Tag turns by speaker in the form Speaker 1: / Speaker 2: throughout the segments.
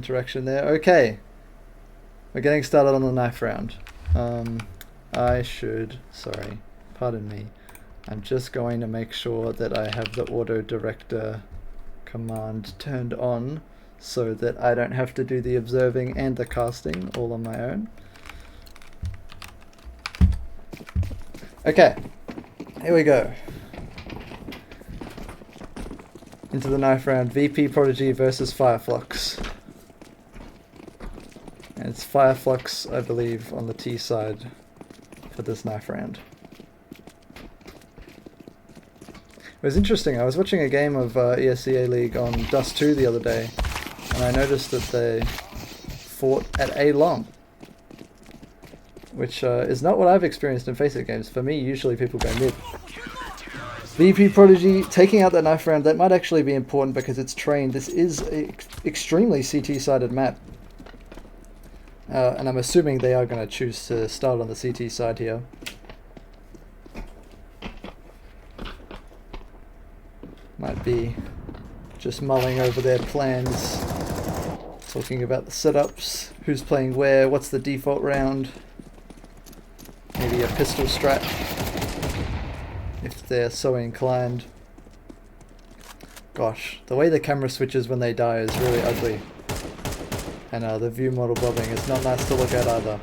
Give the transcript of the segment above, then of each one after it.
Speaker 1: interaction there. Okay, we're getting started on the knife round. Sorry, pardon me. I'm just going to make sure that I have the auto director command turned on so that I don't have to do the observing and the casting all on my own. Okay, here we go. Into the knife round, VPProdigy versus Flux. And it's Flux, I believe, on the T side for this knife round. It was interesting, I was watching a game of ESEA League on Dust 2 the other day, and I noticed that they fought at A long, which is not what I've experienced in Face It games. For me, usually people go mid. VPProdigy taking out that knife round, that might actually be important because it's trained. This is an extremely CT-sided map. And I'm assuming they are going to choose to start on the CT side here. Might be just mulling over their plans, talking about the setups, who's playing where, what's the default round, maybe a pistol strat, if they're so inclined. Gosh, the way the camera switches when they die is really ugly. And the view model bobbing is not nice to look at either.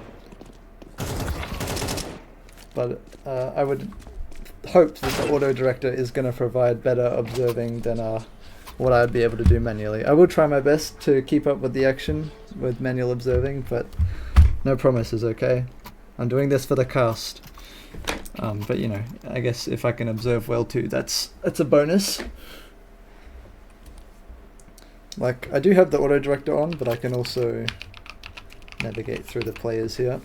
Speaker 1: But I would hope that the auto director is going to provide better observing than what I'd be able to do manually. I will try my best to keep up with the action with manual observing, but no promises, okay? I'm doing this for the cast. But you know, I guess if I can observe well too, that's a bonus. Like, I do have the auto director on, but I can also navigate through the players here.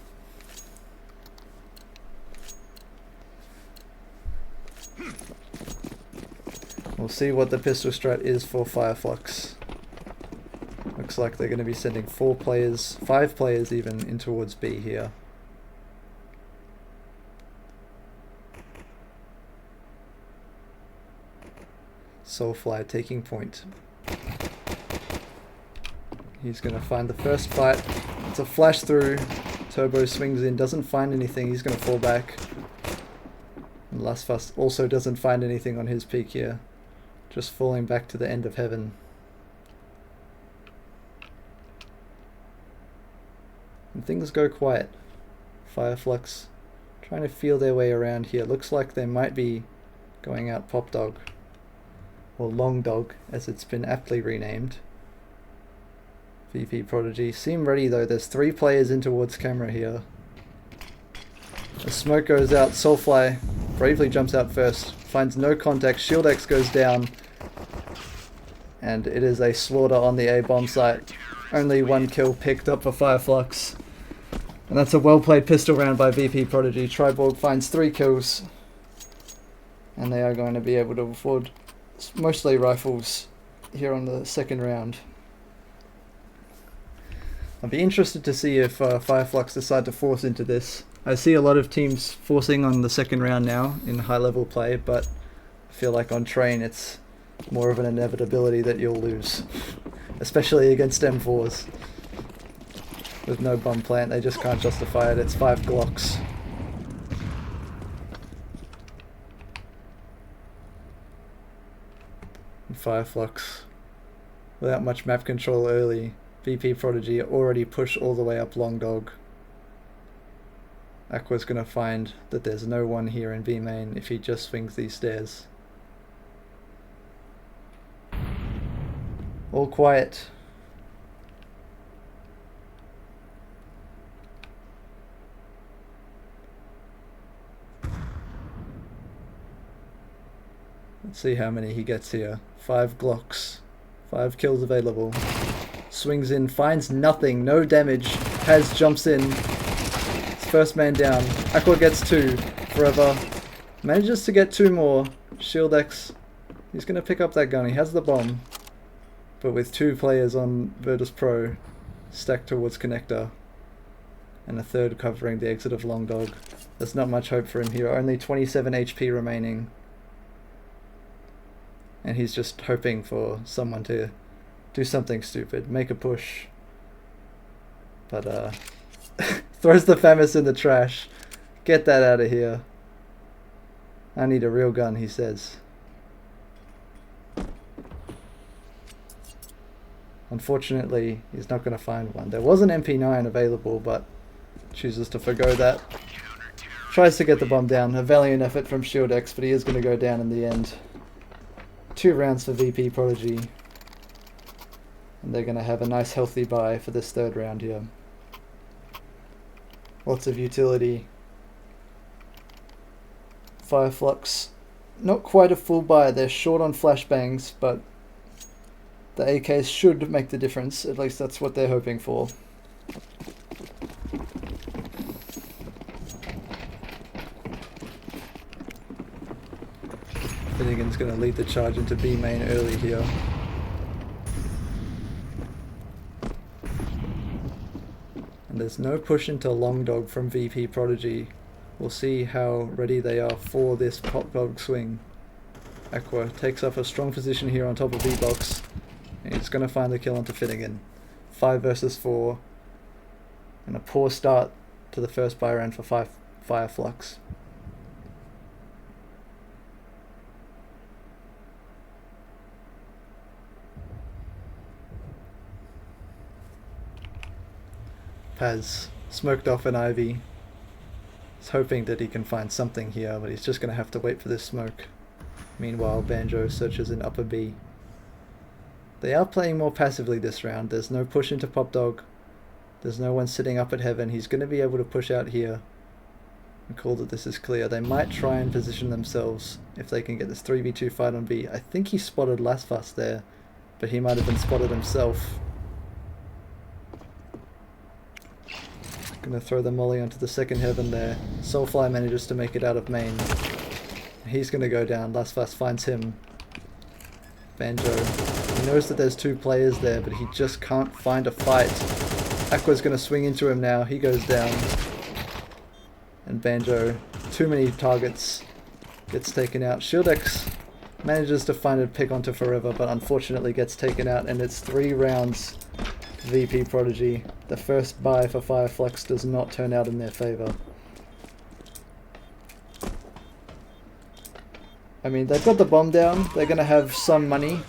Speaker 1: We'll see what the pistol strat is for Flux. Looks like they're going to be sending 4 players, 5 players even, in towards B here. Soulfly taking point. He's going to find the first fight. It's a flash through. Turbo swings in, doesn't find anything. He's going to fall back. And Last Fuss also doesn't find anything on his peak here. Just falling back to the end of heaven. And things go quiet. Flux trying to feel their way around here. Looks like they might be going out Pop Dog. Or Long Dog, as it's been aptly renamed. VPProdigy seem ready though. There's 3 players in towards camera here. The smoke goes out. Soulfly bravely jumps out first. Finds no contact. Shield X goes down. And it is a slaughter on the A bomb site. Only 1 kill picked up for Flux. And that's a well played pistol round by VPProdigy. Triborg finds 3 kills. And they are going to be able to afford mostly rifles here on the second round. I'd be interested to see if Flux decide to force into this. I see a lot of teams forcing on the second round now in high level play, but I feel like on train it's more of an inevitability that you'll lose. Especially against M4s. With no bomb plant, they just can't justify it. It's 5 Glocks. And Flux, without much map control early, VPProdigy already pushed all the way up Long Dog. Aqua's gonna find that there's no one here in B main if he just swings these stairs. All quiet. Let's see how many he gets here. 5 Glocks. 5 kills available. Swings in, finds nothing, no damage. Paz jumps in. It's first man down. Aqua gets 2. Forever. Manages to get 2 more. Shield X. He's going to pick up that gun. He has the bomb. But with 2 players on Virtus Pro stacked towards connector. And a third covering the exit of Long Dog. There's not much hope for him here. Only 27 HP remaining. And he's just hoping for someone to do something stupid. Make a push. But throws the FAMAS in the trash. Get that out of here. I need a real gun, he says. Unfortunately, he's not going to find one. There was an MP9 available, but chooses to forgo that. Tries to get the bomb down. A valiant effort from ShieldX, but he is going to go down in the end. 2 rounds for VPProdigy. And they're going to have a nice healthy buy for this 3rd round here. Lots of utility. Flux, not quite a full buy. They're short on flashbangs, but the AKs should make the difference. At least that's what they're hoping for. Finnegan's going to lead the charge into B main early here. And there's no push into Long Dog from VPProdigy. We'll see how ready they are for this pop dog swing. Aqua takes up a strong position here on top of B-Box. And he's going to find the kill onto Finnegan. 5 versus 4. And a poor start to the first buy round for Fire Flux. Paz smoked off an Ivy. He's hoping that he can find something here, but he's just going to have to wait for this smoke. Meanwhile, Banjo searches in upper B. They are playing more passively this round. There's no push into Pop Dog. There's no one sitting up at Heaven. He's going to be able to push out here. Recall that this is clear. They might try and position themselves if they can get this 3v2 fight on B. I think he spotted Lasfas there, but he might have been spotted himself. Gonna throw the molly onto the second Heaven there. Soulfly manages to make it out of main. He's gonna go down. Lasfas finds him. Banjo. He knows that there's 2 players there, but he just can't find a fight. Aqua's gonna swing into him now. He goes down. And Banjo, too many targets, gets taken out. ShieldX manages to find a pick onto Forever, but unfortunately gets taken out, and it's 3 rounds VPProdigy. The first buy for Fire Flux does not turn out in their favor. I mean, they've got the bomb down. They're going to have some money.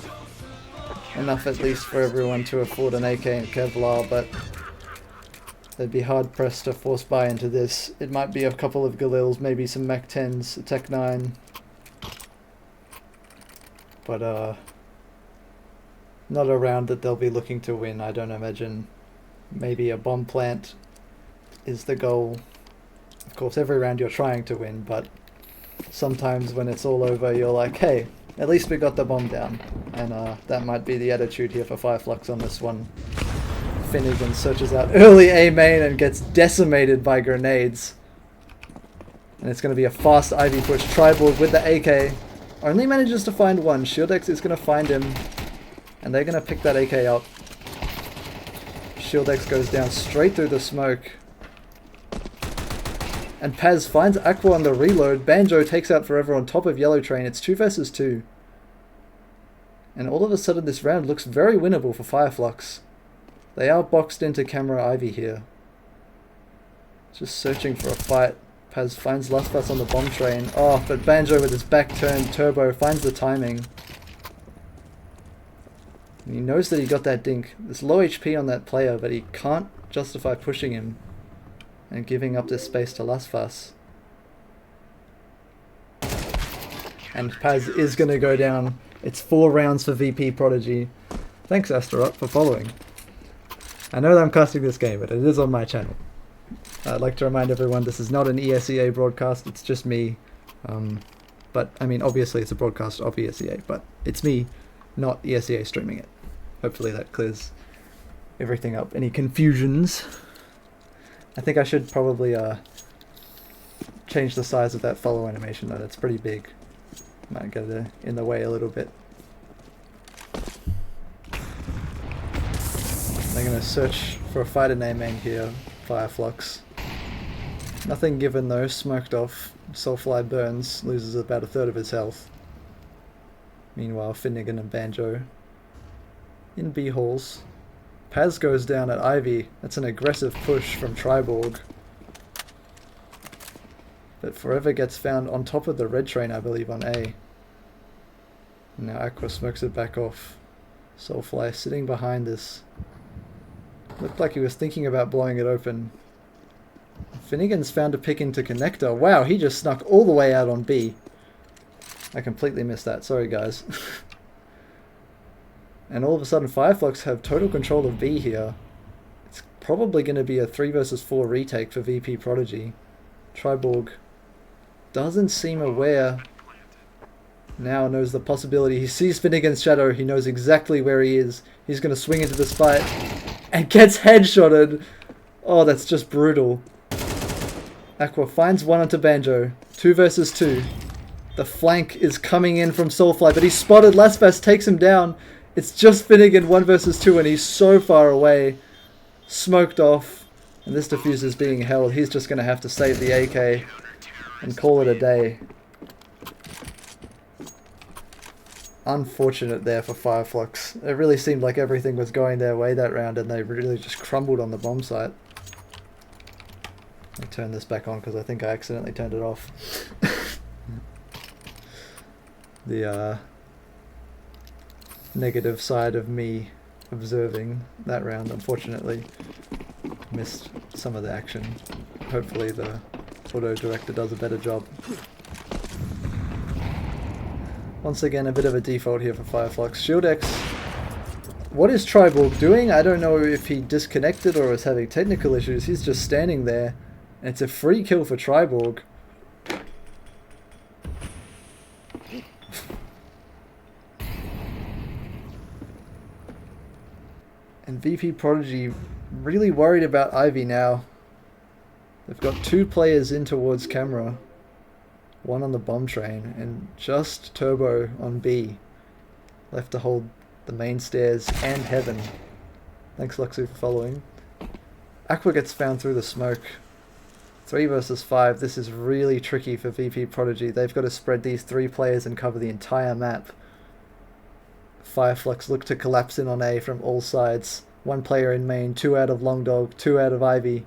Speaker 1: Enough at least for everyone to afford an AK and Kevlar, but they'd be hard pressed to force buy into this. It might be a couple of Galils, maybe some Mach 10s, a Tech 9. But not a round that they'll be looking to win, I don't imagine. Maybe a bomb plant is the goal. Of course, every round you're trying to win, but sometimes when it's all over, you're like, hey, at least we got the bomb down. And that might be the attitude here for Fireflux on this one. Finnegan searches out early A main and gets decimated by grenades. And it's going to be a fast Ivy push. Triborg with the AK. Only manages to find one. ShieldX is going to find him. And they're going to pick that AK up. ShieldX goes down straight through the smoke. And Paz finds Aqua on the reload. Banjo takes out Forever on top of Yellow Train. It's 2 versus 2. And all of a sudden this round looks very winnable for Fireflux. They are boxed into Camera Ivy here. Just searching for a fight. Paz finds Lasfas on the bomb train. Oh, but Banjo with his back turned turbo finds the timing. And he knows that he got that dink. There's low HP on that player, but he can't justify pushing him and giving up this space to Lasfas. And Paz is going to go down. It's 4 rounds for VPProdigy. Thanks, Astaroth, for following. I know that I'm casting this game, but it is on my channel. I'd like to remind everyone this is not an ESEA broadcast, it's just me. But, I mean, obviously it's a broadcast of ESEA, but it's me, not ESEA streaming it. Hopefully that clears everything up. Any confusions? I think I should probably change the size of that follow animation though, that's pretty big. Might get it in the way a little bit. They're going to search for a fighter name main here, Fireflux. Nothing given though, smoked off. Soulfly burns, loses about 1/3 of his health. Meanwhile, Finnegan and Banjo in B halls. Paz goes down at Ivy. That's an aggressive push from Triborg. But Forever gets found on top of the red train, I believe, on A. Now Aqua smokes it back off. Soulfly sitting behind this. Looked like he was thinking about blowing it open. Finnegan's found a pick into connector. Wow, he just snuck all the way out on B. I completely missed that. Sorry, guys. And all of a sudden, Fireflux have total control of B here. It's probably going to be a 3 versus 4 retake for VPProdigy. Triborg doesn't seem aware. Now knows the possibility. He sees Finnegan's shadow. He knows exactly where he is. He's going to swing into this fight. And gets headshotted. Oh, that's just brutal. Aqua finds one onto Banjo. 2 versus 2. The flank is coming in from Soulfly, but he's spotted. Laspas takes him down. It's just Finnegan 1 versus 2, and he's so far away. Smoked off. And this diffuser's being held. He's just going to have to save the AK and call it a day. Unfortunate there for Fireflux. It really seemed like everything was going their way that round, and they really just crumbled on the bomb site. Let me turn this back on because I think I accidentally turned it off. The negative side of me observing that round, unfortunately, missed some of the action. Hopefully the auto director does a better job. Once again, a bit of a default here for Fireflux. Shieldex, what is Triborg doing? I don't know if he disconnected or is having technical issues. He's just standing there, and it's a free kill for Triborg. And VPProdigy really worried about Ivy now. They've got 2 players in towards camera. 1 on the bomb train, and just Turbo on B. Left to hold the main stairs and heaven. Thanks, Luxu, for following. Aqua gets found through the smoke. 3 versus 5. This is really tricky for VPProdigy. They've got to spread these 3 players and cover the entire map. Fireflux look to collapse in on A from all sides. 1 player in main, 2 out of Long Dog, 2 out of Ivy.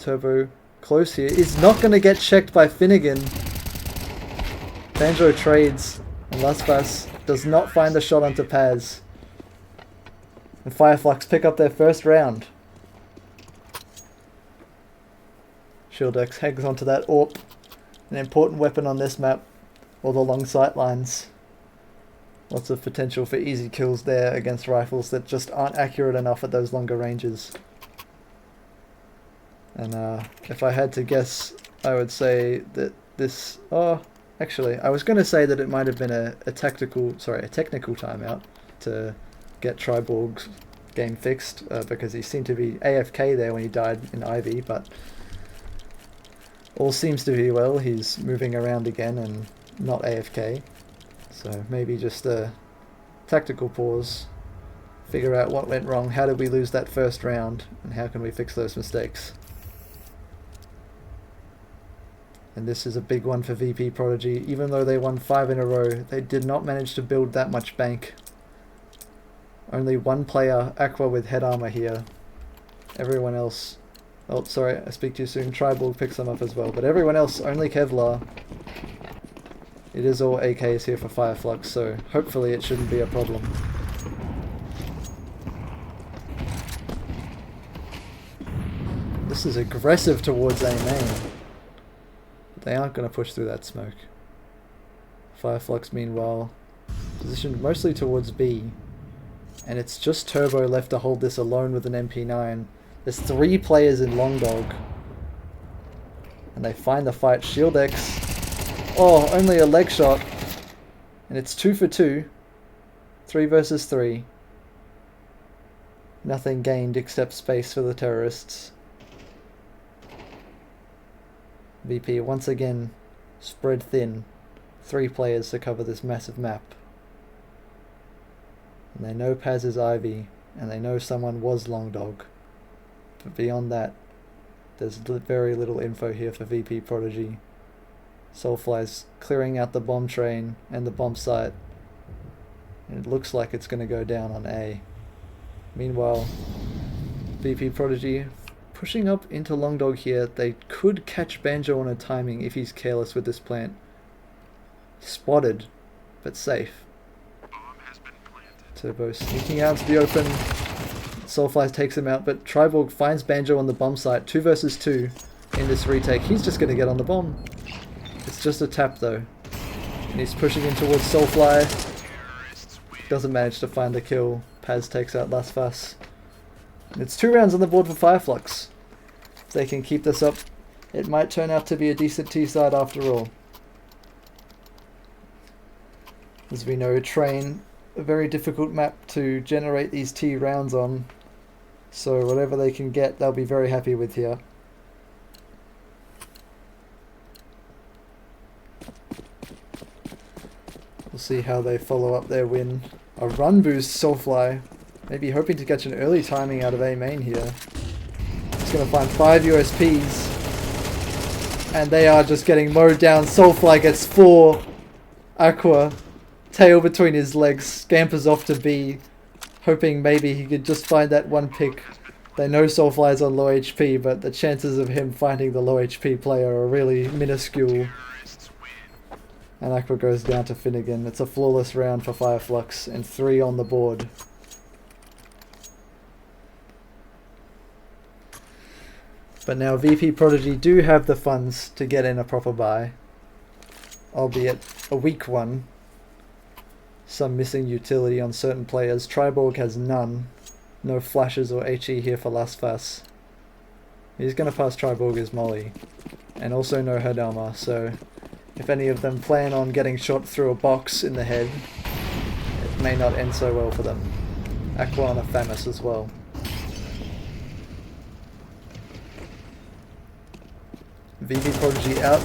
Speaker 1: Turbo close here. Is not going to get checked by Finnegan. Banjo trades, and Laspas does not find the shot onto Paz. And Fireflux pick up their first round. Shieldex hangs onto that AWP. An important weapon on this map. Or the long sight lines. Lots of potential for easy kills there against rifles that just aren't accurate enough at those longer ranges. And if I had to guess, I would say that this... Oh, actually, I was going to say that it might have been a technical timeout to get Triborg's game fixed, because he seemed to be AFK there when he died in Ivy, but all seems to be well. He's moving around again and not AFK. So maybe just a tactical pause, figure out what went wrong, how did we lose that first round, and how can we fix those mistakes. And this is a big one for VPProdigy. Even though they won 5 in a row, they did not manage to build that much bank. Only 1 player, Aqua, with head armor here. Everyone else... Oh, sorry, I speak too soon. Triborg picks them up as well. But everyone else, only Kevlar. It is all AKs here for Fireflux, so hopefully it shouldn't be a problem. This is aggressive towards A main. They aren't going to push through that smoke. Fireflux, meanwhile, positioned mostly towards B. And it's just Turbo left to hold this alone with an MP9. There's 3 players in Long Dog. And they find the fight. Shieldex. Oh, only a leg shot. And it's 2 for 2. 3 versus 3. Nothing gained except space for the terrorists. VP once again spread thin. 3 players to cover this massive map. And they know Paz is Ivy, and they know someone was Long Dog. But beyond that, there's very little info here for VPProdigy. Soulfly's clearing out the bomb train and the bomb site. And it looks like it's going to go down on A. Meanwhile, VPProdigy pushing up into Long Dog here. They could catch Banjo on a timing if he's careless with this plant. Spotted, but safe. Turbo sneaking out to the open. Soulfly takes him out, but Triborg finds Banjo on the bomb site. 2 versus 2 in this retake. He's just going to get on the bomb. It's just a tap though. And he's pushing in towards Soulfly. Doesn't manage to find the kill. Paz takes out Las Fas. And it's 2 rounds on the board for Fireflux. If they can keep this up, it might turn out to be a decent T-side after all. As we know, Train, a very difficult map to generate these T rounds on. So whatever they can get, they'll be very happy with here. We'll see how they follow up their win. A run boost Soulfly. Maybe hoping to catch an early timing out of A main here. He's going to find 5 USPs. And they are just getting mowed down. Soulfly gets 4. Aqua, tail between his legs, scampers off to B. Hoping maybe he could just find that one pick. They know Soulfly's on low HP, but the chances of him finding the low HP player are really minuscule. And Aqua goes down to Finnegan. It's a flawless round for Fireflux and 3 on the board. But now VPProdigy do have the funds to get in a proper buy. Albeit a weak one. Some missing utility on certain players. Triborg has none. No flashes or HE here for Las Fas. He's going to pass Triborg his molly. And also no Hadama, so if any of them plan on getting shot through a box in the head, it may not end so well for them. Aqua on a Famis as well. VPProdigy out.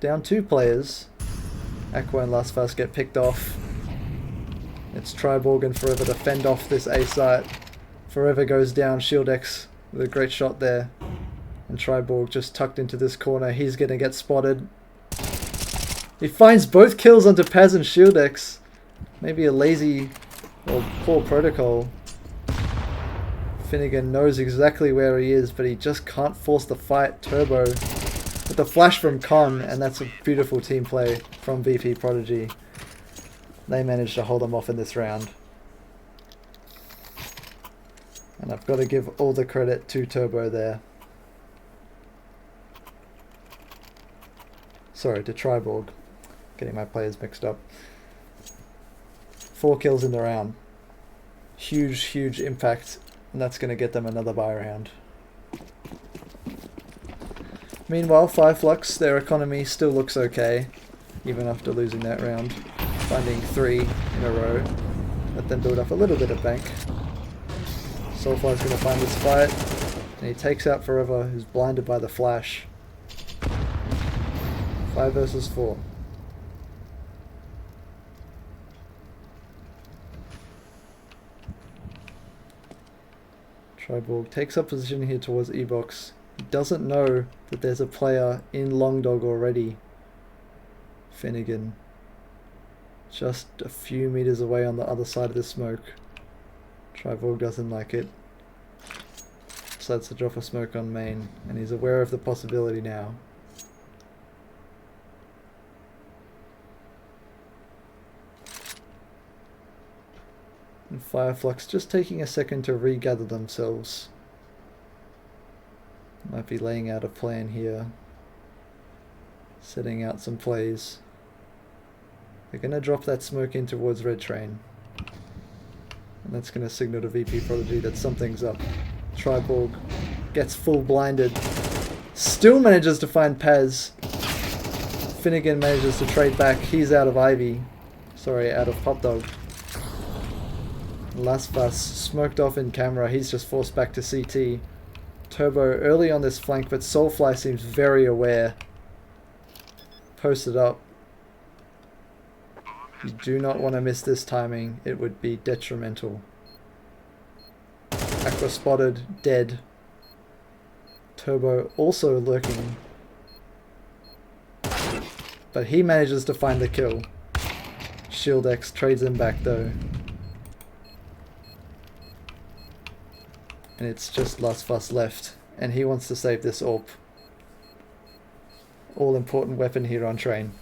Speaker 1: Down 2 players. Aqua and Las Fas get picked off. It's Triborg and Forever to fend off this A site. Forever goes down, Shield X with a great shot there. And Triborg just tucked into this corner. He's going to get spotted. He finds both kills onto Paz and Shield X. Maybe a lazy or poor protocol. Finnegan knows exactly where he is, but he just can't force the fight. Turbo with the flash from Con, and that's a beautiful team play from VPProdigy. They managed to hold him off in this round. And I've got to give all the credit to Turbo there. Sorry, to Triborg. Getting my players mixed up. 4 kills in the round. Huge, huge impact. And that's going to get them another buy round. Meanwhile, Fireflux, their economy still looks okay. Even after losing that round. Finding 3 in a row. Let them build up a little bit of bank. Soulfly's going to find this fight. And he takes out Forever, who's blinded by the flash. 5 versus 4. Triborg takes up position here towards E-Box. He doesn't know that there's a player in Long Dog already. Finnegan. Just a few meters away on the other side of the smoke. Triborg doesn't like it. Decides to drop a smoke on main. And he's aware of the possibility now. And Fireflux just taking a second to regather themselves. Might be laying out a plan here. Setting out some plays. They're going to drop that smoke in towards Red Train. And that's going to signal to VPProdigy that something's up. Triborg gets full blinded. Still manages to find Paz. Finnegan manages to trade back. He's out of Ivy. Sorry, out of Pop Dog. Las Fas smoked off in camera. He's just forced back to CT. Turbo early on this flank, but Soulfly seems very aware. Posted up. You do not want to miss this timing. It would be detrimental. Aqua spotted, dead. Turbo also lurking. But he manages to find the kill. Shield X trades him back though. And it's just Last Fuss left. And he wants to save this AWP. All important weapon here on train.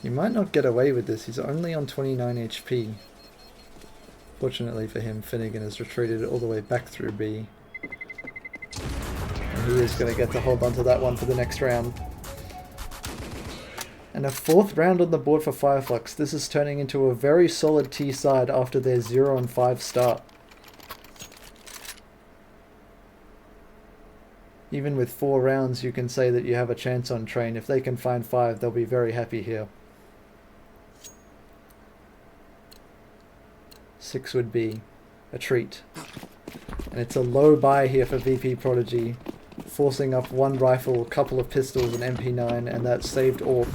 Speaker 1: He might not get away with this. He's only on 29 HP. Fortunately for him, Finnegan has retreated all the way back through B. And he is going to get to hold on to that one for the next round. And a 4th round on the board for Fireflux. This is turning into a very solid T side after their 0-5 start. Even with 4 rounds, you can say that you have a chance on train. If they can find 5, they'll be very happy here. 6 would be a treat. And it's a low buy here for VPProdigy, forcing up 1 rifle, a couple of pistols, an MP9, and that saved AWP.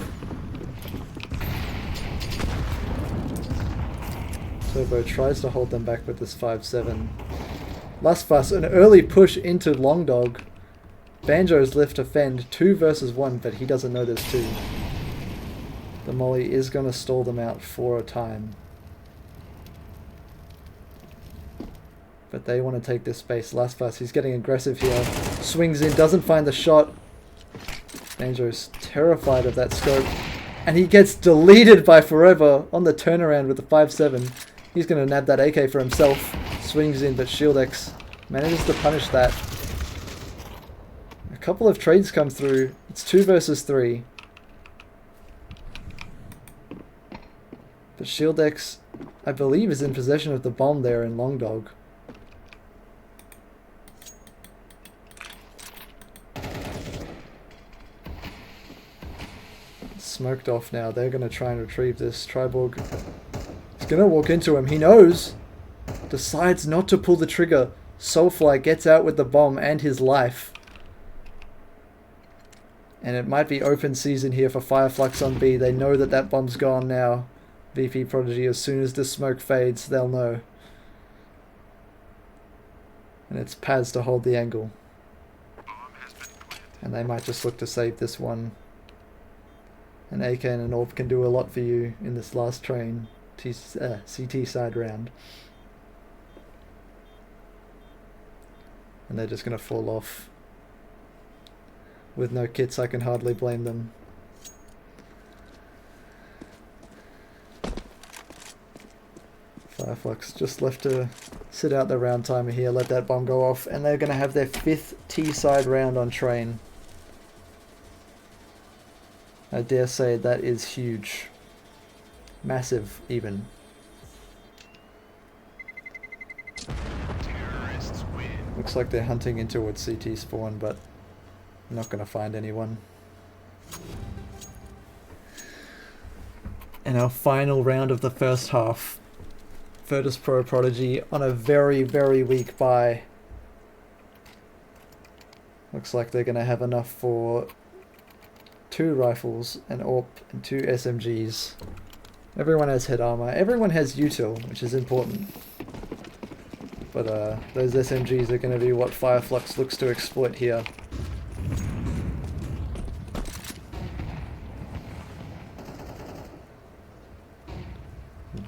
Speaker 1: Turbo tries to hold them back with this 5-7. Last Fuss, an early push into Long Dog. Banjo's left to fend 2 versus 1, but he doesn't know there's 2. The molly is going to stall them out for a time. But they want to take this space. Last Fuss, he's getting aggressive here. Swings in, doesn't find the shot. Banjo's terrified of that scope. And he gets deleted by Forever on the turnaround with the 5-7. He's going to nab that AK for himself. Swings in, but Shieldex manages to punish that. A couple of trades come through. It's 2 versus 3. But Shieldex, I believe, is in possession of the bomb there in Long Dog. Smoked off now. They're going to try and retrieve this. Triborg is going to walk into him. He knows. Decides not to pull the trigger. Soulfly gets out with the bomb and his life. And it might be open season here for Fireflux on B. They know that that bomb's gone now. VPProdigy, as soon as the smoke fades, they'll know. And it's Paz to hold the angle. And they might just look to save this one. An AK and an AWP can do a lot for you in this last train CT side round. And they're just going to fall off. With no kits, I can hardly blame them. Fireflux just left to sit out the round timer here, let that bomb go off, and they're going to have their 5th T-side round on train. I dare say that is huge. Massive, even. Looks like they're hunting in towards CT spawn, but I'm not going to find anyone. And our final round of the first half. VPProdigy on a very, very weak buy. Looks like they're going to have enough for 2 rifles, an AWP, and 2 SMGs. Everyone has head armor. Everyone has util, which is important. But those SMGs are going to be what Fireflux looks to exploit here.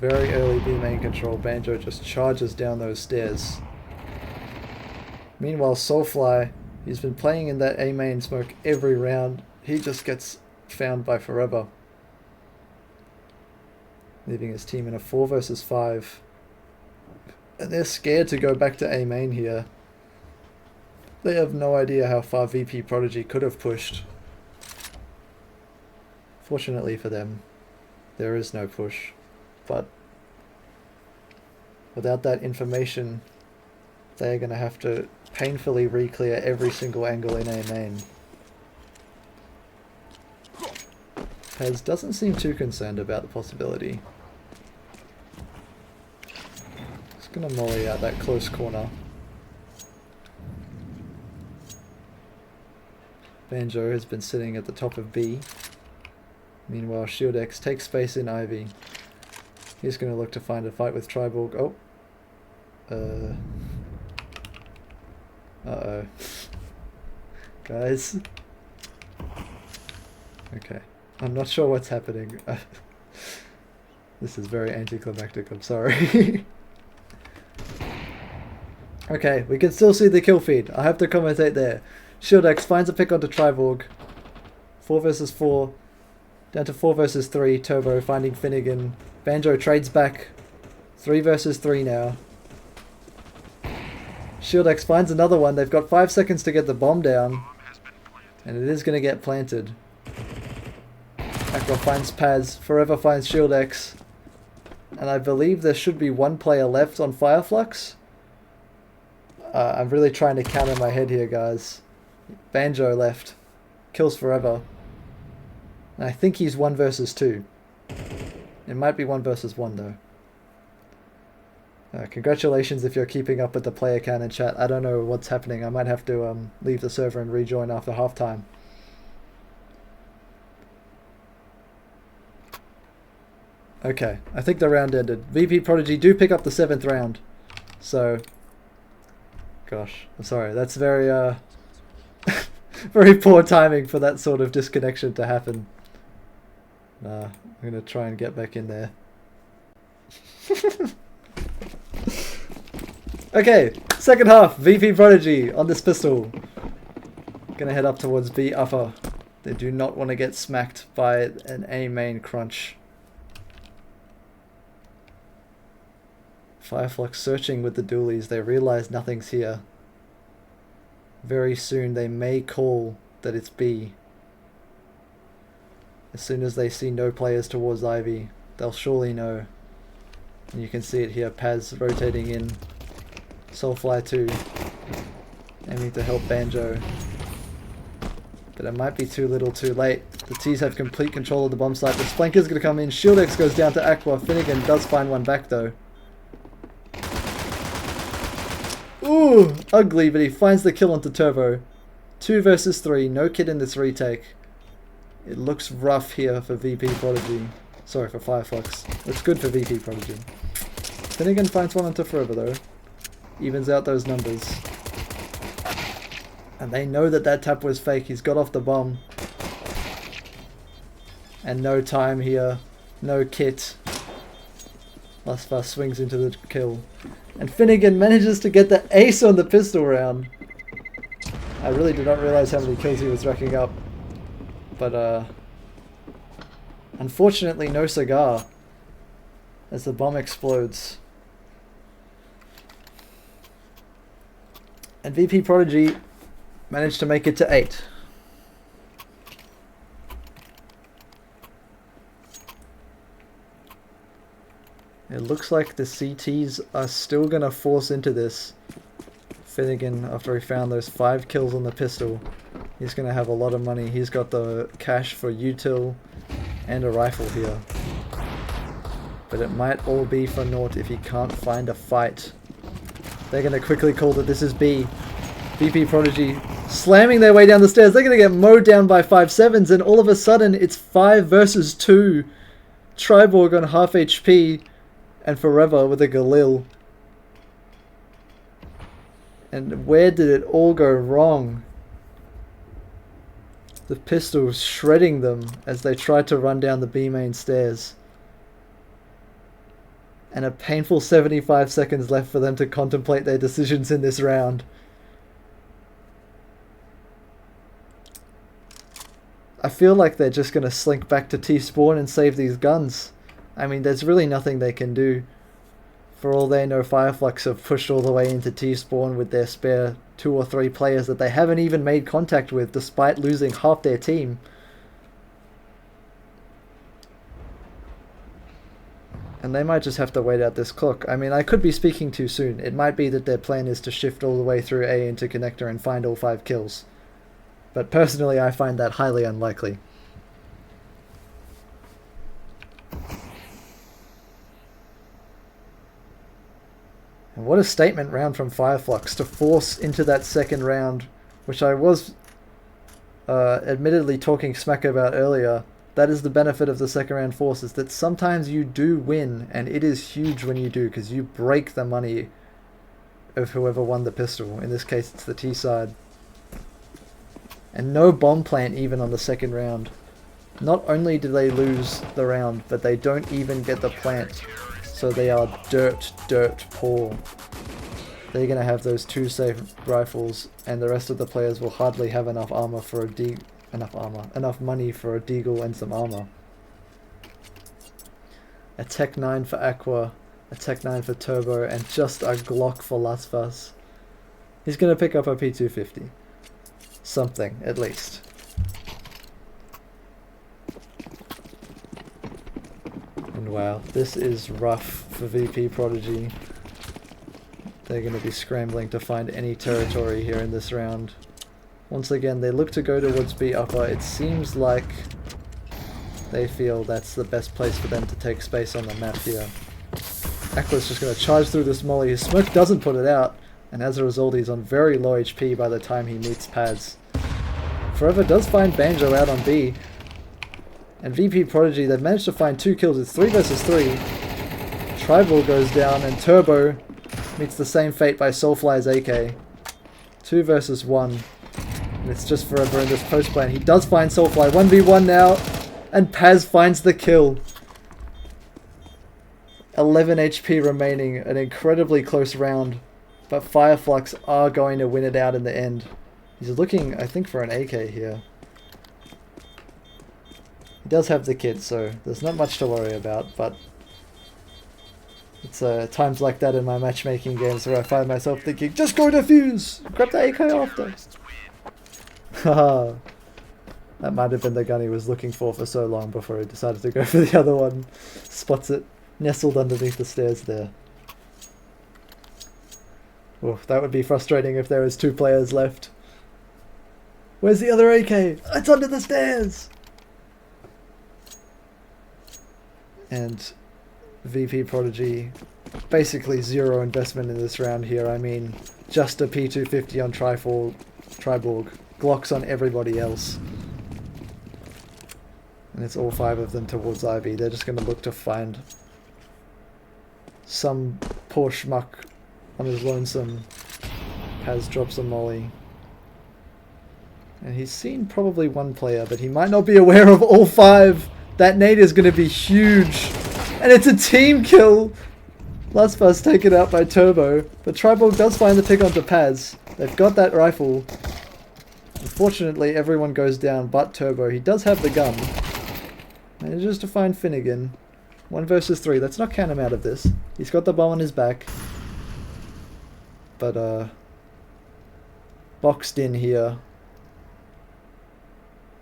Speaker 1: Very early B main control. Banjo just charges down those stairs. Meanwhile, Soulfly, he's been playing in that A main smoke every round. He just gets found by Forever. Leaving his team in a 4 versus 5. And they're scared to go back to A main here. They have no idea how far VPProdigy could have pushed. Fortunately for them, there is no push. But without that information, they're going to have to painfully re-clear every single angle in A main. Pez doesn't seem too concerned about the possibility. Just going to molly out that close corner. Banjo has been sitting at the top of B. Meanwhile, Shieldex takes space in Ivy. He's going to look to find a fight with Triborg. Oh. Uh-oh. Guys. Okay. I'm not sure what's happening. This is very anticlimactic, I'm sorry. Okay, we can still see the kill feed. I have to commentate there. Shieldex finds a pick onto Triborg. 4 versus 4. Down to 4 versus 3. Turbo finding Finnegan. Banjo trades back. 3 versus 3 now. Shieldex finds another one. They've got 5 seconds to get the bomb down. And it is going to get planted. Aqua finds Paz. Forever finds Shieldex. And I believe there should be one player left on Fireflux. I'm really trying to count in my head here, guys. Banjo left. Kills Forever. And I think he's 1 versus 2. It might be 1 versus 1 though. Congratulations if you're keeping up with the player count in chat. I don't know what's happening. I might have to leave the server and rejoin after halftime. Okay, I think the round ended. VPProdigy do pick up the 7th round. So, gosh, I'm sorry. That's very, very poor timing for that sort of disconnection to happen. I'm going to try and get back in there. Okay, second half, VPProdigy on this pistol. Gonna head up towards B upper. They do not want to get smacked by an A main crunch. Fireflux searching with the dualies. They realize nothing's here. Very soon they may call that it's B. As soon as they see no players towards Ivy, they'll surely know. And you can see it here, Paz rotating in. Soulfly 2 aiming to help Banjo. But it might be too little too late. The T's have complete control of the bomb site. The Splanker's going to come in. Shieldex goes down to Aqua. Finnegan does find one back though. Ooh, ugly, but he finds the kill onto Turbo. 2 versus 3, no kid in this retake. It looks rough here for VPProdigy. Sorry, for Fireflux. It's good for VPProdigy. Finnegan finds one onto Forever though. Evens out those numbers. And they know that that tap was fake. He's got off the bomb. And no time here. No kit. Lasfar swings into the kill. And Finnegan manages to get the ace on the pistol round. I really did not realize how many kills he was racking up. But, unfortunately, no cigar. As the bomb explodes. And VPProdigy managed to make it to 8. It looks like the CTs are still going to force into this. Finnegan, after he found those 5 kills on the pistol, he's going to have a lot of money. He's got the cash for util and a rifle here. But it might all be for naught if he can't find a fight. They're going to quickly call that this is B. VPProdigy slamming their way down the stairs. They're going to get mowed down by 5-7s, and all of a sudden it's 5 versus 2. Triborg on half HP and Forever with a Galil. And where did it all go wrong? The pistol shredding them as they tried to run down the B main stairs. And a painful 75 seconds left for them to contemplate their decisions in this round. I feel like they're just going to slink back to T-Spawn and save these guns. I mean, there's really nothing they can do. For all they know, Fireflux have pushed all the way into T-Spawn with their spare 2 or 3 players that they haven't even made contact with despite losing half their team. And they might just have to wait out this clock. I mean, I could be speaking too soon. It might be that their plan is to shift all the way through A into Connector and find all 5 kills. But personally, I find that highly unlikely. And what a statement round from Fireflux to force into that second round, which I was admittedly talking smack about earlier. That is the benefit of the second round force, is that sometimes you do win, and it is huge when you do, because you break the money of whoever won the pistol. In this case, it's the T side. And no bomb plant even on the second round. Not only do they lose the round, but they don't even get the plant. So they are dirt poor. They're going to have those 2 safe rifles, and the rest of the players will hardly have enough armor for a enough money for a deagle and some armor. A Tech 9 for Aqua, a Tech 9 for Turbo, and just a Glock for Lasfas. He's going to pick up a P250. Something, at least. And wow, this is rough for VPProdigy. They're going to be scrambling to find any territory here in this round. Once again, they look to go towards B upper. It seems like they feel that's the best place for them to take space on the map here. Aqua's just going to charge through this molly. His smoke doesn't put it out, and as a result he's on very low HP by the time he meets Paz. Forever does find Banjo out on B. And VPProdigy, they've managed to find 2 kills. It's 3 versus 3. Tribal goes down, and Turbo meets the same fate by Soulfly's AK. 2 versus 1. And it's just Forever in this post plan. He does find Soulfly. 1v1 now. And Paz finds the kill. 11 HP remaining. An incredibly close round. But Fireflux are going to win it out in the end. He's looking, I think, for an AK here. He does have the kit, so there's not much to worry about, but it's times like that in my matchmaking games where I find myself thinking, just go defuse! Grab the AK after! Haha. That might have been the gun he was looking for so long before he decided to go for the other one. Spots it, nestled underneath the stairs there. Oof, that would be frustrating if there was 2 players left. Where's the other AK? It's under the stairs! And VPProdigy, basically 0 investment in this round here. I mean, just a P250 on Triborg, Glocks on everybody else. And it's all 5 of them towards Ivy. They're just going to look to find some poor schmuck on his lonesome. Paz drops a molly. And he's seen probably 1 player, but he might not be aware of all 5. That nade is going to be huge. And it's a team kill! Lasfas taken out by Turbo. But Triborg does find the pick onto Paz. They've got that rifle. Unfortunately, everyone goes down but Turbo. He does have the gun. Manages to find Finnegan. 1 versus 3. Let's not count him out of this. He's got the bomb on his back. But, boxed in here.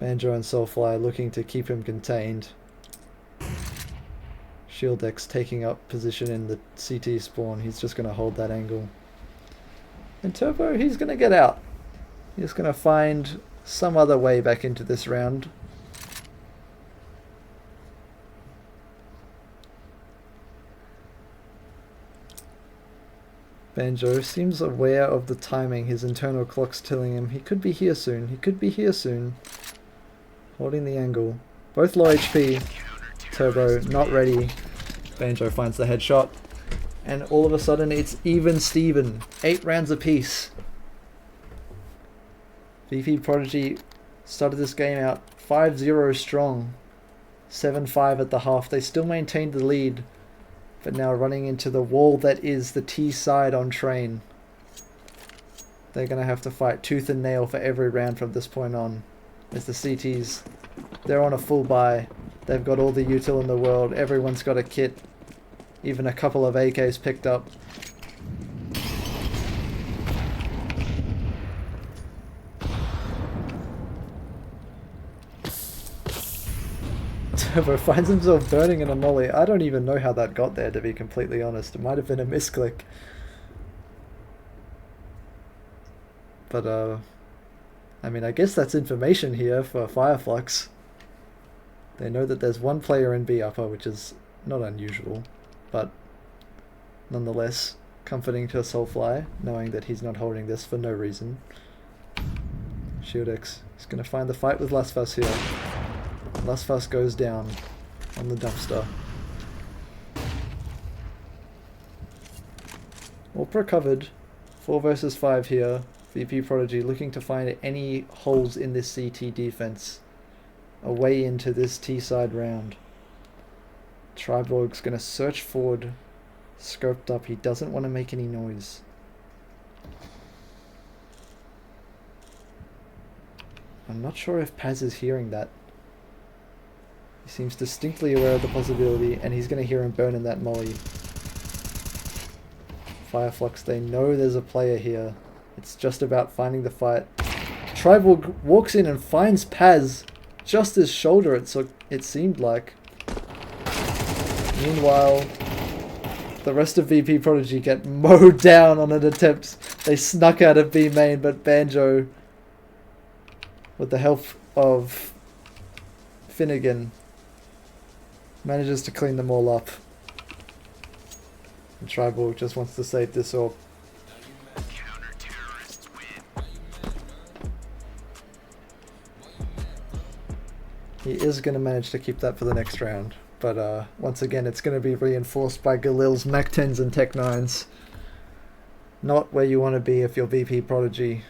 Speaker 1: Banjo and Soulfly looking to keep him contained. Shieldex taking up position in the CT spawn. He's just going to hold that angle. And Turbo, he's going to get out. He's going to find some other way back into this round. Banjo seems aware of the timing. His internal clock's telling him he could be here soon. He could be here soon. Holding the angle. Both low HP. Turbo not ready. Banjo finds the headshot. And all of a sudden it's even Steven. 8 rounds apiece. VPProdigy started this game out 5-0 strong. 7-5 at the half. They still maintained the lead. But now running into the wall that is the T side on train. They're going to have to fight tooth and nail for every round from this point on. As the CTs, they're on a full buy. They've got all the util in the world. Everyone's got a kit. Even a couple of AKs picked up. Turbo finds himself burning in a molly. I don't even know how that got there, to be completely honest. It might have been a misclick. But, I mean, I guess that's information here for Fireflux. They know that there's 1 player in B upper, which is not unusual, but nonetheless comforting to Soulfly, knowing that he's not holding this for no reason. Shieldex is going to find the fight with Lasfas here. Lasfas goes down on the dumpster. Orpra covered. 4 versus 5 here. VPProdigy looking to find any holes in this CT defense. a way into this T-side round. Triborg's going to search forward, scoped up. He doesn't want to make any noise. I'm not sure if Paz is hearing that. He seems distinctly aware of the possibility, and he's going to hear him burn in that molly. Fireflux, they know there's a player here. It's just about finding the fight. Triborg walks in and finds Paz just his shoulder, it seemed like. Meanwhile, the rest of VPProdigy get mowed down on an attempt. They snuck out of B main, but Banjo, with the help of Finnegan, manages to clean them all up. And Triborg just wants to save this orb. He is going to manage to keep that for the next round. But once again, it's going to be reinforced by Galil's Mac 10s and Tech 9s. Not where you want to be if you're VPProdigy.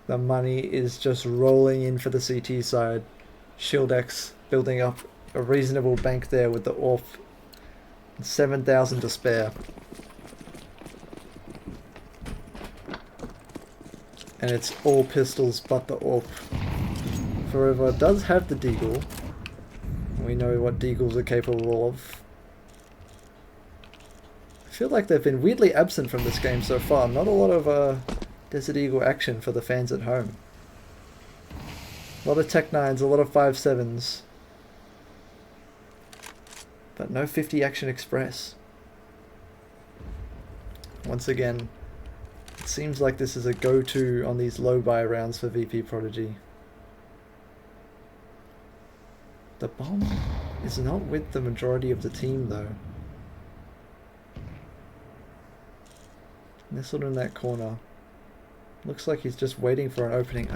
Speaker 1: The money is just rolling in for the CT side. Shield X building up a reasonable bank there with the AWP. 7,000 to spare. And it's all pistols but the AWP. Forever does have the Deagle. We know what Deagles are capable of. I feel like they've been weirdly absent from this game so far. Not a lot of Desert Eagle action for the fans at home. A lot of Tech 9s, a lot of 5.7s. But no 50 Action Express. Once again, it seems like this is a go-to on these low buy rounds for VPProdigy. The bomb is not with the majority of the team though. Nestled in that corner. Looks like he's just waiting for an opening.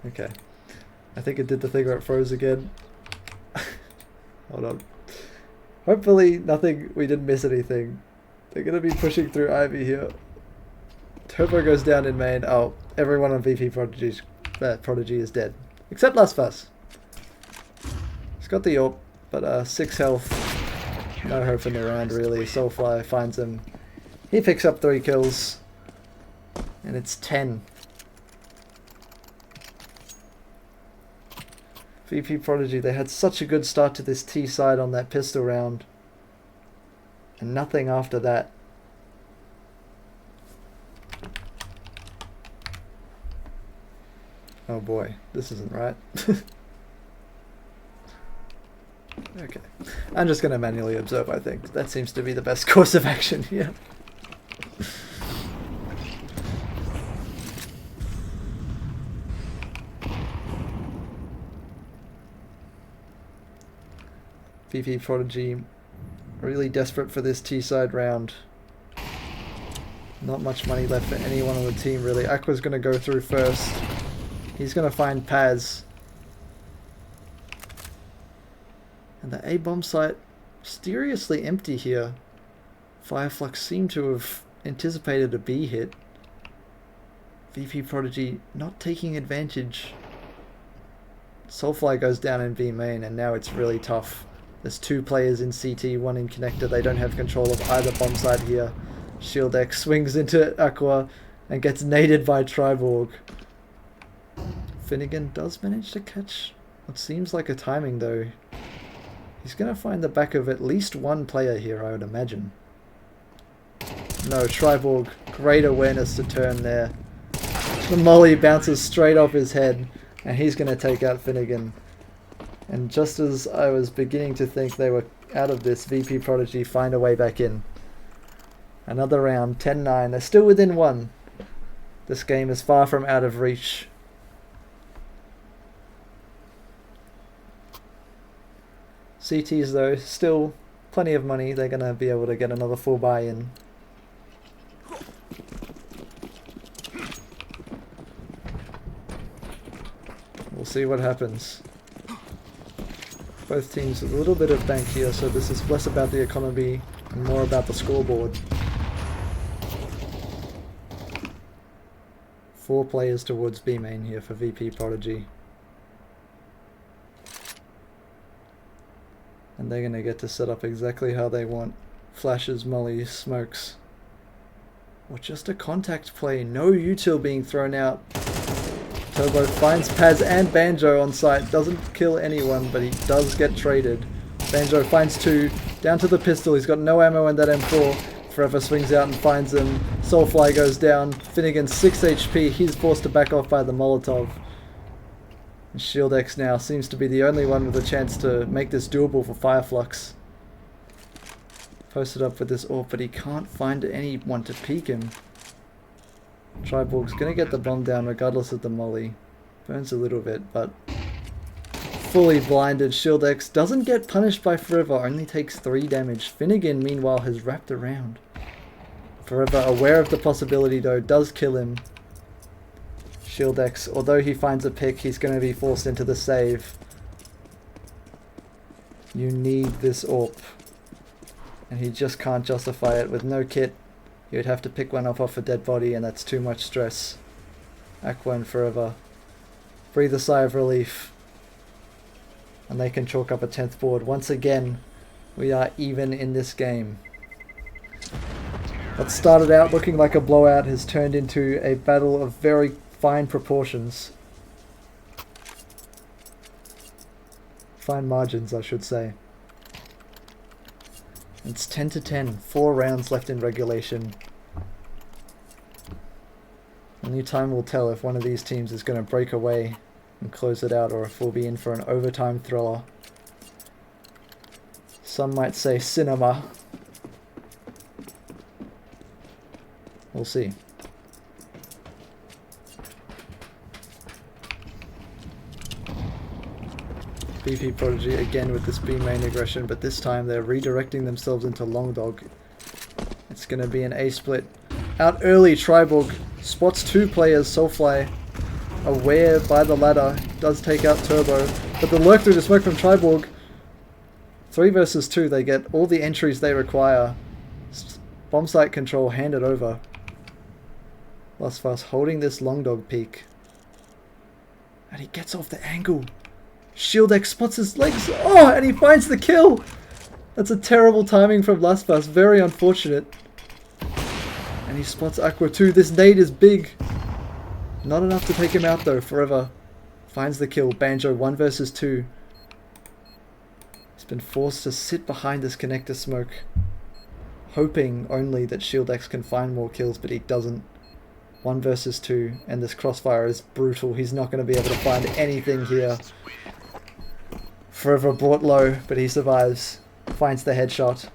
Speaker 1: Okay. I think it did the thing where it froze again. Hold on. Hopefully nothing, we didn't miss anything. They're going to be pushing through Ivy here. Turbo goes down in main. Oh, everyone on VPProdigy is dead. Except Last Fuss. He's got the AWP, but 6 health. No hope in the round really. Soulfly finds him. He picks up 3 kills. And it's 10. VPProdigy, they had such a good start to this T side on that pistol round. And nothing after that. Oh boy, this isn't right. Okay. I'm just going to manually observe, I think. That seems to be the best course of action here. VPProdigy really desperate for this T-side round. Not much money left for anyone on the team really. Aqua's going to go through first. He's going to find Paz. And the A-bomb site mysteriously empty here. Fireflux seem to have anticipated a B hit. VPProdigy not taking advantage. Soulfly goes down in B main and now it's really tough. There's 2 players in CT, 1 in connector. They don't have control of either bomb site here. Shield X swings into Aqua and gets naded by Triborg. Finnegan does manage to catch what seems like a timing though. He's going to find the back of at least 1 player here, I would imagine. No, Triborg, great awareness to turn there. The molly bounces straight off his head and he's going to take out Finnegan. And just as I was beginning to think they were out of this, VPProdigy find a way back in. Another round, 10-9. They're still within 1. This game is far from out of reach. CTs though, still plenty of money. They're going to be able to get another full buy-in. We'll see what happens. Both teams with a little bit of bank here, so this is less about the economy and more about the scoreboard. 4 players towards B main here for VPProdigy. And they're going to get to set up exactly how they want. Flashes, molly, smokes. Or just a contact play. No util being thrown out. Turbo finds Paz and Banjo on site. Doesn't kill anyone, but he does get traded. Banjo finds 2. Down to the pistol. He's got no ammo in that M4. Forever swings out and finds him. Soulfly goes down. Finnegan 6 HP. He's forced to back off by the Molotov. And Shield X now seems to be the only one with a chance to make this doable for Fireflux. Posted up with this AWP, but he can't find anyone to peek him. Triborg's gonna get the bomb down regardless of the molly. Burns a little bit, but fully blinded. Shield X doesn't get punished by Forever, only takes 3 damage. Finnegan, meanwhile, has wrapped around. Forever, aware of the possibility though, does kill him. Shield X, although he finds a pick, he's going to be forced into the save. You need this AWP. And he just can't justify it with no kit. He would have to pick one up off a dead body, and that's too much stress. Aqua and Forever breathe a sigh of relief. And they can chalk up a 10th board. Once again, we are even in this game. What started out looking like a blowout has turned into a battle of very fine proportions. Fine margins, I should say. It's 10-10. 4 rounds left in regulation. Only time will tell if one of these teams is going to break away and close it out, or if we'll be in for an overtime thriller. Some might say cinema. We'll see. VPProdigy again with this B main aggression, but this time they're redirecting themselves into Long Dog. It's going to be an A split. Out early, Triborg spots 2 players. Soulfly, aware by the ladder, does take out Turbo, but the lurk through the smoke from Triborg. 3 versus 2, they get all the entries they require. Bomb site control handed over. Lastfast holding this Long Dog peak. And he gets off the angle. Shield X spots his legs. Oh, and he finds the kill. That's a terrible timing from Lastfast. Very unfortunate. And he spots Aqua too. This nade is big. Not enough to take him out though. Forever finds the kill. Banjo 1 versus 2. He's been forced to sit behind this connector smoke, hoping only that Shield X can find more kills, but he doesn't. 1 versus 2, and this crossfire is brutal. He's not going to be able to find anything here. Forever brought low, but he survives. Finds the headshot.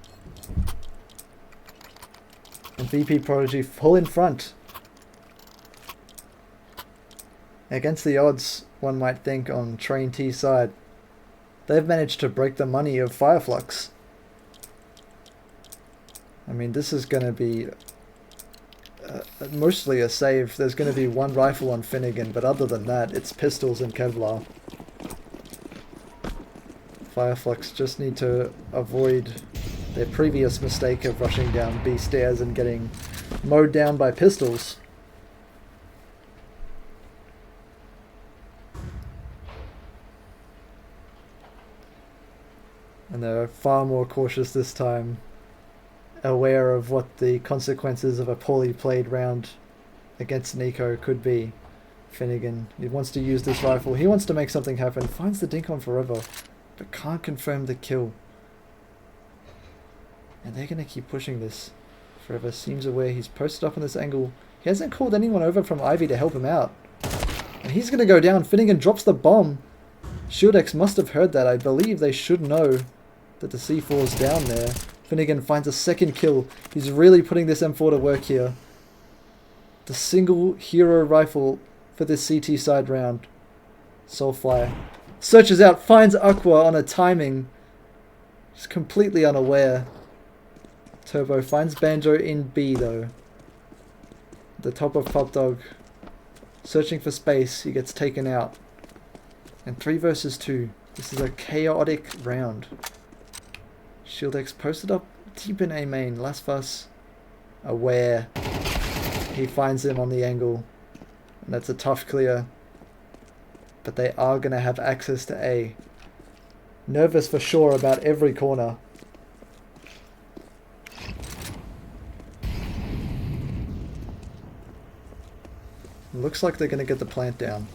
Speaker 1: And VPProdigy full in front. Against the odds, one might think, on Train T's side. They've managed to break the money of Fireflux. I mean, this is going to be mostly a save. There's going to be 1 rifle on Finnegan, but other than that, it's pistols and Kevlar. Fireflux just need to avoid their previous mistake of rushing down B stairs and getting mowed down by pistols. And they're far more cautious this time, aware of what the consequences of a poorly played round against Nico could be. Finnegan, he wants to use this rifle, he wants to make something happen, finds the dink on Forever, but can't confirm the kill. And they're going to keep pushing this. Forever seems aware he's posted up on this angle. He hasn't called anyone over from Ivy to help him out. And he's going to go down. Finnegan drops the bomb. Shield X must have heard that. I believe they should know that the C4's down there. Finnegan finds a second kill. He's really putting this M4 to work here. The single hero rifle for this CT side round. Soulfly searches out, finds Aqua on a timing. He's completely unaware. Turbo finds Banjo in B though. The top of Pop Dog. Searching for space, he gets taken out. And 3 versus 2. This is a chaotic round. Shield X posted up deep in A main. Lastfast aware. He finds him on the angle. And that's a tough clear. But they are going to have access to A. Nervous for sure about every corner. Looks like they're going to get the plant down.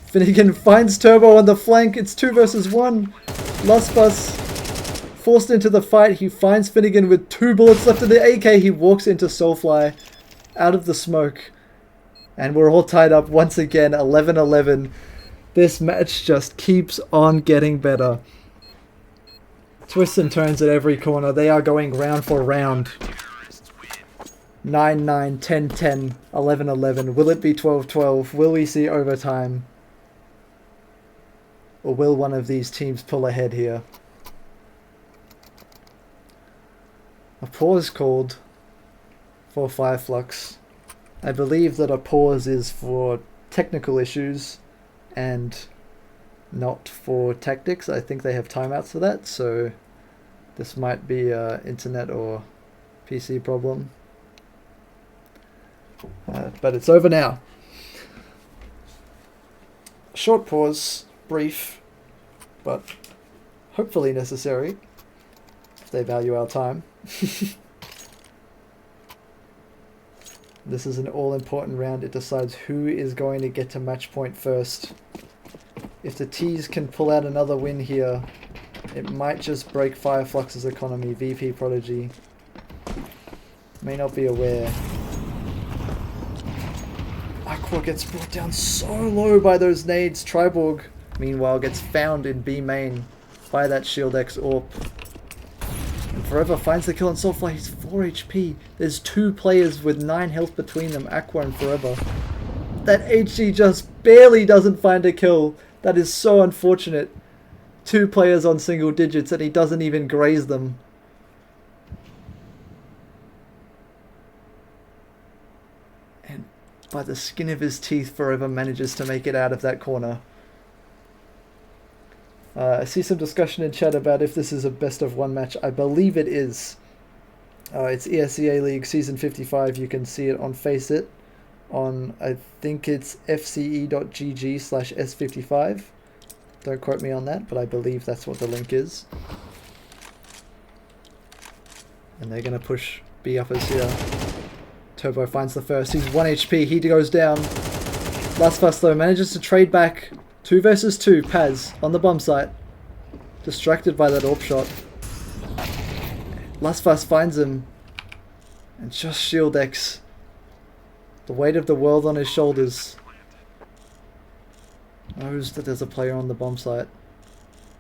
Speaker 1: Finnegan finds Turbo on the flank. It's 2 versus 1. Lustbus forced into the fight. He finds Finnegan with 2 bullets left in the AK. He walks into Soulfly out of the smoke. And we're all tied up once again. 11-11. This match just keeps on getting better. Twists and turns at every corner. They are going round for round. 9-9, 10-10, 11-11. Will it be 12-12? Will we see overtime? Or will one of these teams pull ahead here? A pause called for Flux. I believe that a pause is for technical issues and not for tactics. I think they have timeouts for that, so this might be an internet or PC problem. But it's over now. Short pause, brief, but hopefully necessary if they value our time. This is an all-important round. It decides who is going to get to match point first. If the T's can pull out another win here, it might just break Flux's economy. VPProdigy may not be aware. Aqua gets brought down so low by those nades. Triborg, meanwhile, gets found in B main by that Shield X AWP. And Forever finds the kill on Soulfly. He's 4 HP. There's 2 players with 9 health between them, Aqua and Forever. That HG just barely doesn't find a kill. That is so unfortunate. 2 players on single digits and he doesn't even graze them. And by the skin of his teeth, Forever manages to make it out of that corner. I see some discussion in chat about if this is a best of 1 match. I believe it is. It's ESEA League Season 55. You can see it on Faceit. On, I think it's fce.gg/S55. Don't quote me on that, but I believe that's what the link is. And they're going to push B uppers here. Turbo finds the first. He's 1 HP. He goes down. Last Fuss though manages to trade back. 2 versus 2. Paz on the bomb site. Distracted by that AWP shot. Last Fuss finds him. And just Shield X. The weight of the world on his shoulders. Knows that there's a player on the bomb site.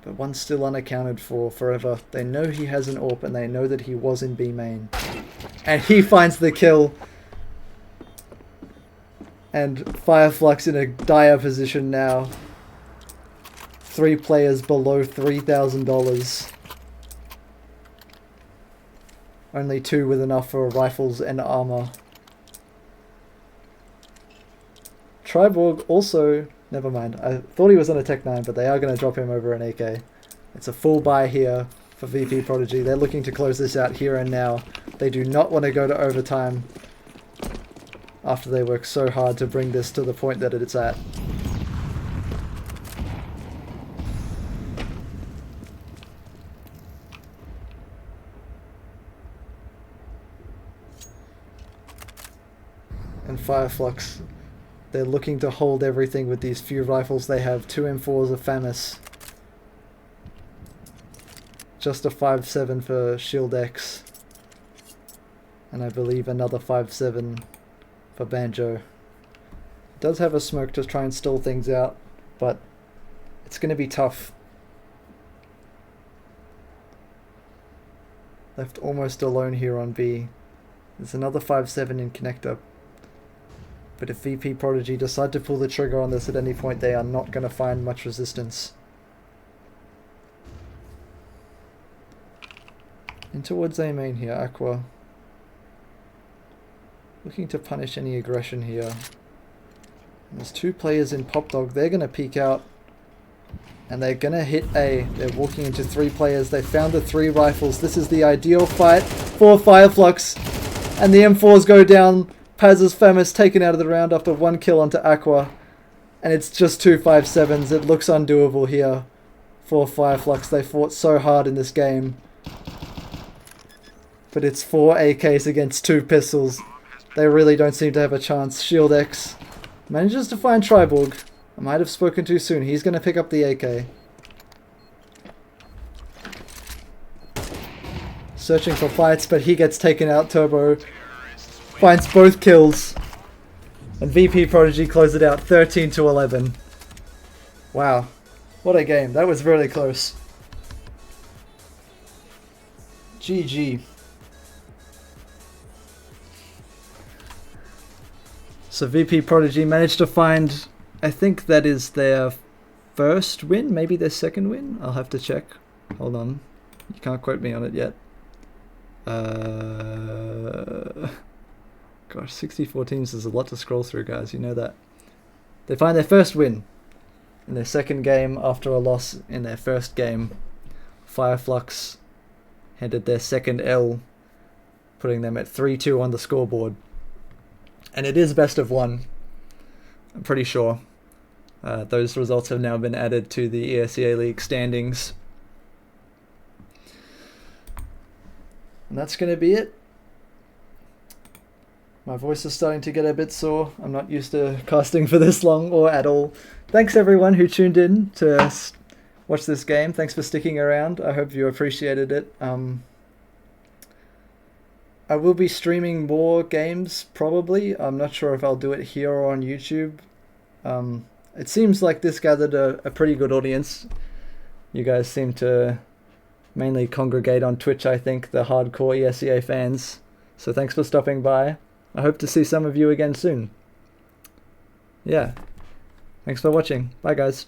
Speaker 1: But one's still unaccounted for Forever. They know he has an AWP and they know that he was in B main. And he finds the kill. And Flux in a dire position now. 3 players below $3,000. Only 2 with enough for rifles and armor. Triborg also... Never mind. I thought he was on a Tech 9, but they are going to drop him over an AK. It's a full buy here for VPProdigy. They're looking to close this out here and now. They do not want to go to overtime after they work so hard to bring this to the point that it's at. And Flux, they're looking to hold everything with these few rifles they have. 2 M4s of FAMAS. Just a 5.7 for Shield X. And I believe another 5.7 for Banjo. It does have a smoke to try and stall things out, but it's going to be tough. Left almost alone here on B. There's another 5.7 in connector. But if VPProdigy decide to pull the trigger on this at any point, they are not going to find much resistance. In towards A main here, Aqua. Looking to punish any aggression here. And there's 2 players in Pop Dog. They're going to peek out. And they're going to hit A. They're walking into 3 players. They found the 3 rifles. This is the ideal fight for Flux. And the M4s go down. Paz's FAMAS taken out of the round after 1 kill onto Aqua. And it's just 2 5.7s. It looks undoable here for Fireflux. They fought so hard in this game. But it's 4 AKs against 2 pistols. They really don't seem to have a chance. Shield X manages to find Triborg. I might have spoken too soon. He's going to pick up the AK. Searching for fights, but he gets taken out. Turbo finds both kills. And VPProdigy close it out 13-11. Wow. What a game. That was really close. GG. So VPProdigy managed to find, I think that is their first win, maybe their second win? I'll have to check. Hold on. You can't quote me on it yet. Gosh, 64 teams is a lot to scroll through, guys. You know that. They find their first win in their second game after a loss in their first game. Fireflux handed their second L, putting them at 3-2 on the scoreboard. And it is best of 1, I'm pretty sure. Those results have now been added to the ESEA League standings. And that's going to be it. My voice is starting to get a bit sore. I'm not used to casting for this long or at all. Thanks everyone who tuned in to watch this game. Thanks for sticking around. I hope you appreciated it. I will be streaming more games, probably. I'm not sure if I'll do it here or on YouTube. It seems like this gathered a pretty good audience. You guys seem to mainly congregate on Twitch, I think, the hardcore ESEA fans. So thanks for stopping by. I hope to see some of you again soon. Yeah. Thanks for watching. Bye, guys.